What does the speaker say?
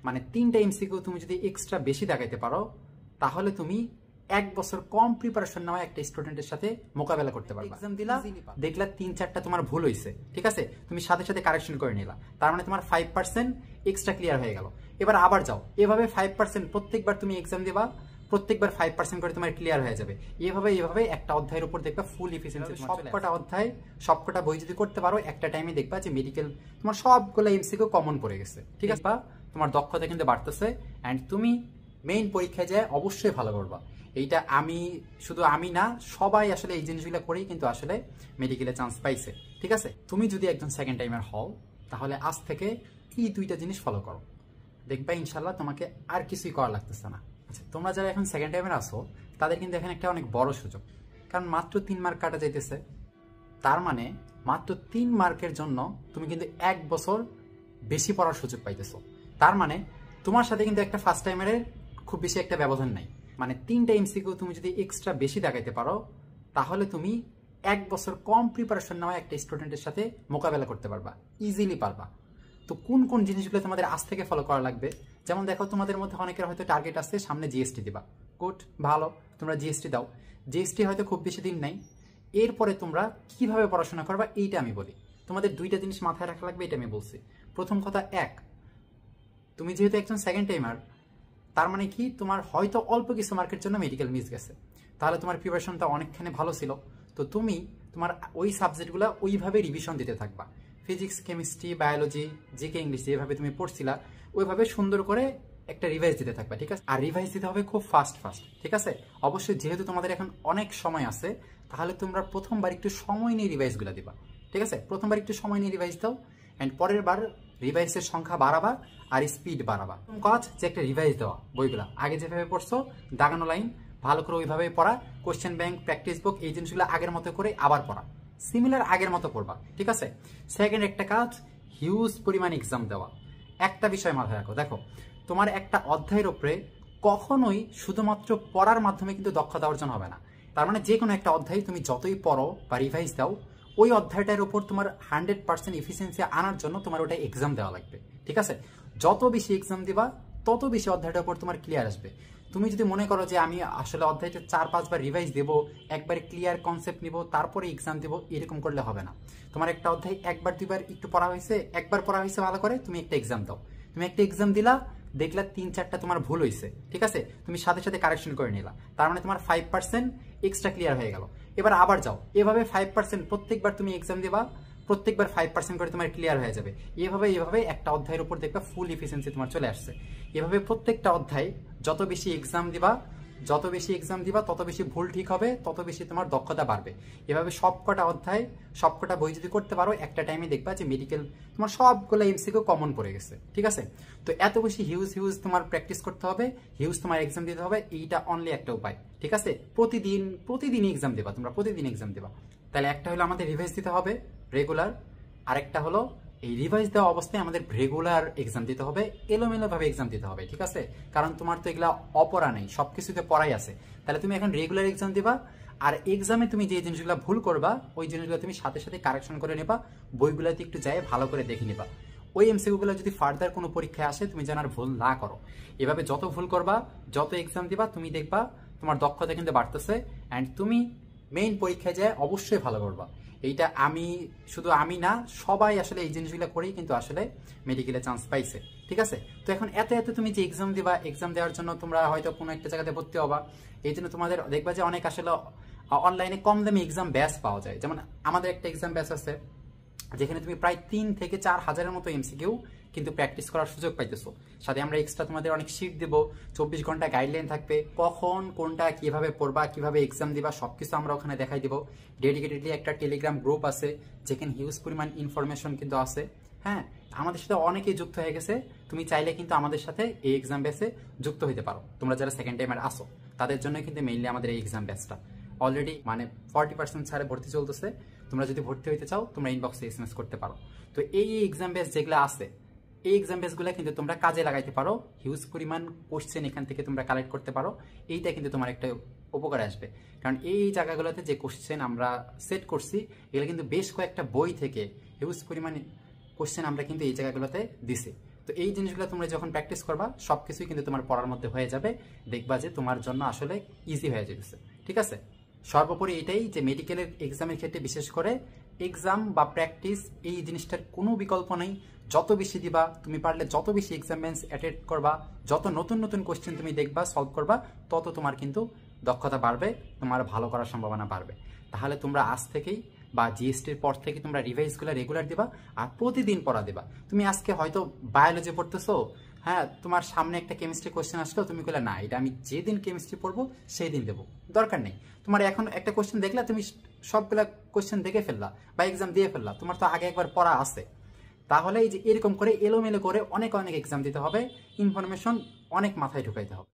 মানে 3টা এমসিকিউ তুমি যদি এক্সট্রা বেশি দেখাইতে পারো তাহলে তুমি 1 বছর কম প্রিপারেশন নেওয়া একটা স্টুডেন্টের সাথে মোকাবেলা করতে পারবে। এক্সাম দিলা, দেখলা 3-4টা তোমার ভুল হয়েছে, ঠিক আছে, তুমি সাথে সাথে কারেকশন করে নিলা, তার মানে তোমার 5% এক্সট্রা ক্লিয়ার হয়ে গেল। এবার আবার যাও, এভাবে 5% প্রত্যেকবার তুমি এক্সাম দিবা, প্রত্যেকবার 5% করে তোমার ক্লিয়ার হয়ে যাবে। এভাবে একটা অধ্যায়ের উপর দেখবা ফুল এফিসিয়েন্সি। সবকটা অধ্যায় সবকটা বই যদি করতে পারো একটা টাইমে দেখবা যে মেডিকেল তোমার সবগুলো এমসিকিউ কমন পড়ে গেছে, ঠিক আছে, বা তোমার দক্ষতা কিন্তু বাড়তেছে। অ্যান্ড তুমি মেইন পরীক্ষায় যায় অবশ্যই ভালো করবা। এইটা শুধু আমি না, সবাই আসলে এই জিনিসগুলো করেই কিন্তু আসলে মেডিকেলে চান্স পাইছে, ঠিক আছে। তুমি যদি একজন সেকেন্ড টাইমার হও তাহলে আজ থেকে এই 2টা জিনিস ফলো করো, দেখবা ইনশাল্লাহ তোমাকে আর কিছুই করা লাগতেছে না। আচ্ছা, তোমরা যারা এখন সেকেন্ড টাইমার আসো তাদের কিন্তু এখানে একটা অনেক বড় সুযোগ, কারণ মাত্র 3 মার্ক কাটা যাইতেছে। তার মানে মাত্র 3 মার্কের জন্য তুমি কিন্তু 1 বছর বেশি পড়ার সুযোগ পাইতেছো। তার মানে তোমার সাথে কিন্তু একটা ফার্স্ট টাইমারের খুব বেশি একটা ব্যবধান নাই। মানে 3টা এমসিকিউ তুমি যদি এক্সট্রা বেশি দেখাইতে পারো তাহলে তুমি 1 বছর কম প্রিপারেশন নেওয়া একটা স্টুডেন্টের সাথে মোকাবেলা করতে পারবা, ইজিলি পারবা। তো কোন কোন জিনিসগুলো তোমাদের আজ থেকে ফলো করা লাগবে? যেমন দেখো, তোমাদের মধ্যে অনেকের হয়তো টার্গেট আছে সামনে জিএসটি দিবা, গুড, ভালো, তোমরা জিএসটি দাও। জিএসটি হয়তো খুব বেশি দিন নাই। এরপরে তোমরা কিভাবে পড়াশোনা করবা এইটা আমি বলি। তোমাদের 2টা জিনিস মাথায় রাখা লাগবে, এটা আমি বলছি। প্রথম কথা, তুমি যেহেতু একজন সেকেন্ড টাইমার, তার মানে কি তোমার হয়তো অল্প কিছু মার্কের জন্য মেডিকেল মিস গেছে, তাহলে তোমার প্রিপারেশনটা অনেকখানি ভালো ছিল। তো তুমি তোমার ওই সাবজেক্টগুলো ওইভাবে রিভিশন দিতে থাকবা। Physics, chemistry, biology, GK, English যেভাবে তুমি পড়ছিলা ওইভাবে সুন্দর করে একটা রিভাইজ দিতে থাকবা, ঠিক আছে। আর রিভাইজ দিতে হবে খুব ফাস্ট, ঠিক আছে। অবশ্যই যেহেতু তোমাদের এখন অনেক সময় আছে, তাহলে তোমরা প্রথমবার একটু সময় নিয়ে রিভাইজগুলো দিবা, ঠিক আছে। প্রথমবার একটু সময় নিয়ে রিভাইজ দাও, অ্যান্ড পরের বার রিভাইসের সংখ্যা বাড়াবা আর স্পিড বাড়াবা। কাজ যে একটা রিভাইজ দেওয়া, বইগুলা আগে যেভাবে পড়ছো দাগানো লাইন ভালো করে ওইভাবে পড়া, কোশ্চেন ব্যাংক, প্র্যাকটিস বুক, এই জিনিসগুলো আগের মতো করে আবার পড়া, সিমিলার আগের মতো পড়বা, ঠিক আছে। সেকেন্ড একটা কাজ, হিউজ পরিমাণ এক্সাম দেওয়া। একটা বিষয় মাথায় রাখো, দেখো তোমার একটা অধ্যায়ের উপরে কখনোই শুধুমাত্র পড়ার মাধ্যমে কিন্তু দক্ষতা অর্জন হবে না। তার মানে যে কোনো একটা অধ্যায় তুমি যতই পড়ো বা রিভাইজ দাও, ওই অধ্যায়টার উপর তোমার 100% এফিসিয়েন্সি আনার জন্য তোমার ওটা এক্সাম দেওয়া লাগবে, ঠিক আছে। যত বেশি এক্সাম দিবা তত বেশি অধ্যায়টার উপর তোমার ক্লিয়ার আসবে। তুমি যদি মনে করো যে আমি আসলে অধ্যায়টা 4-5 বার রিভাইজ দেবো, একবারে ক্লিয়ার কনসেপ্ট নিব তারপরে এক্সাম দেবো, এরকম করলে হবে না। তোমার একটা অধ্যায় 1-2 বার একটু পড়া হয়েছে, একবার পড়া হয়েছে ভালো করে, তুমি একটা এক্সাম দাও। তুমি একটা এক্সাম দিলা, দেখলা 3-4টা তোমার ভুল হয়েছে, ঠিক আছে, তুমি সাথে সাথে কারেকশন করে নিলা, তার মানে তোমার 5% এক্সট্রা ক্লিয়ার হয়ে গেল। এবার আবার যাও, এভাবে 5% প্রত্যেকবার তুমি এক্সাম দিবা, প্রত্যেকবার 5% করে তোমার ক্লিয়ার হয়ে যাবে। এভাবে একটা অধ্যায়ের উপর দেখবা ফুল এফিসিয়েন্সি তোমার চলে আসছে। এভাবে প্রত্যেকটা অধ্যায় যত বেশি এক্সাম দিবা তত বেশি ভুল ঠিক হবে, তত বেশি তোমার দক্ষতা বাড়বে। এভাবে সবকটা অধ্যায় সবকটা বই যদি করতে পারো একটা টাইমে দেখবা যে মেডিকেল তোমার সবগুলো এমসিকিউ কমন পড়ে গেছে, ঠিক আছে। তো এত বেশি হিউজ তোমার প্র্যাকটিস করতে হবে, হিউজ তোমার এক্সাম দিতে হবে, এইটা অনলি একটা উপায়, ঠিক আছে। প্রতিদিন এক্সাম দেবা, তোমরা প্রতিদিন এক্সাম দেবা। তাহলে একটা হলো আমাদের রিভাইজ দিতে হবে রেগুলার, আরেকটা হলো এই রিভাইজ দেওয়া অবস্থায় আমাদের রেগুলার এক্সাম দিতে হবে, এলোমেলো ভাবে এক্সাম দিতে হবে, ঠিক আছে। কারণ তোমার তো এগুলা অপরা নেই, সবকিছুতে পড়াই আছে। তাহলে তুমি এখন রেগুলার এক্সাম দিবা, আর এক্সামে তুমি যে জিনিসগুলো ভুল করবা ওই জিনিসগুলো তুমি সাথে সাথে কারেকশন করে নেবা, বইগুলোতে একটু যাই ভালো করে দেখে নিবা। ওই এমসিকিউগুলো যদি ফার্দার কোনো পরীক্ষায় আসে তুমি যেন আর ভুল না করো। এভাবে যত ভুল করবা, যত এক্সাম দিবা, তুমি দেখবা তোমার দক্ষতা কিন্তু বাড়তেছে, অ্যান্ড তুমি মেইন পরীক্ষায় যায় অবশ্যই ভালো করবা। এইটা শুধু আমি না, সবাই আসলে এই জিনিসগুলো করেই কিন্তু আসলে মেডিকেলে চান্স পাইছে, ঠিক আছে। তো এখন এত তুমি যে এক্সাম দিবা, এক্সাম দেওয়ার জন্য তোমরা হয়তো কোনো একটা জায়গাতে ভর্তি হবা, এই জন্য তোমাদের দেখবা যে অনেক আসলে অনলাইনে কম দামে এক্সাম ব্যাচ পাওয়া যায়। যেমন আমাদের একটা এক্সাম ব্যাচ আছে যেখানে তুমি প্রায় 3 থেকে 4 হাজারের মতো এমসিকিউ কিন্তু প্র্যাকটিস করার সুযোগ পাইতেছো। সাথে আমরা এক্সট্রা তোমাদের অনেক শিট দেবো, 24 ঘন্টা গাইডলাইন থাকবে, কখন কোনটা কিভাবে পড়বা, কিভাবে এক্সাম দিবা সবকিছু আমরা ওখানে দেখাই দিব। ডেডিকেটেডলি একটা টেলিগ্রাম গ্রুপ আছে যেখানে হিউজ পরিমাণ ইনফরমেশন কিন্তু আছে। হ্যাঁ, আমাদের সাথে অনেকেই যুক্ত হয়ে গেছে, তুমি চাইলে কিন্তু আমাদের সাথে এই এক্সাম ব্যাচে যুক্ত হইতে পারো। তোমরা যারা সেকেন্ড টাইমার আসো তাদের জন্য কিন্তু মেইনলি আমাদের এই এক্সাম ব্যাচটা অলরেডি 40% ছাড়ে ভর্তি চলতেছে। তোমরা যদি ভর্তি হইতে চাও তোমরা ইনবক্সে এসএমএস করতে পারো। তো এই এক্সাম ব্যাচ যেগুলো আছে, এই এক্সাম ব্যাচগুলো কিন্তু তোমরা কাজে লাগাইতে পারো, হিউজ পরিমাণ কোশ্চেন এখান থেকে তোমরা কালেক্ট করতে পারো। এইটা কিন্তু তোমার একটা উপকারে আসবে, কারণ এই জায়গাগুলোতে যে কোশ্চেন আমরা সেট করছি এগুলো কিন্তু বেশ কয়েকটা বই থেকে হিউজ পরিমাণ কোশ্চেন আমরা কিন্তু এই জায়গাগুলোতে দিছি। তো এই জিনিসগুলো তোমরা যখন প্র্যাকটিস করবা সব কিছুই কিন্তু তোমার পড়ার মধ্যে হয়ে যাবে, দেখবা যে তোমার জন্য আসলে ইজি হয়ে যাচ্ছে। ঠিক আছে, সর্বোপরি এটাই যে মেডিকেলের এক্সামের ক্ষেত্রে বিশেষ করে এক্সাম বা প্র্যাকটিস এই জিনিসটার কোনো বিকল্প নেই। যত বেশি দিবা, তুমি পারলে যত বেশি এক্সামেন্স অ্যাটেন্ড করবা, যত নতুন নতুন কোশ্চেন তুমি দেখবা, সলভ করবা, তত তোমার কিন্তু দক্ষতা বাড়বে, তোমার ভালো করার সম্ভাবনা বাড়বে। তাহলে তোমরা আজ থেকেই বা জিএসটির পর থেকে তোমরা রিভাইজগুলো রেগুলার দিবা আর প্রতিদিন পড়া দিবা। তুমি আজকে হয়তো বায়োলজি পড়তেছো, হ্যাঁ, তোমার সামনে একটা কেমিস্ট্রি কোশ্চেন আসলো, তুমি বলে না এটা আমি যেদিন কেমিস্ট্রি পড়বো সেই দিন দেবো, দরকার নেই। তোমার এখন একটা কোশ্চেন দেখলা, তুমি সবগুলা কোশ্চেন দেখে ফেললা বা এক্সাম দিয়ে ফেললা, তোমার তো আগে একবার পড়া আছে। তাহলে এই যে এরকম করে এলোমেলো করে অনেক অনেক এক্সাম দিতে হবে, ইনফরমেশন অনেক মাথায় ঢুকাইতে হবে।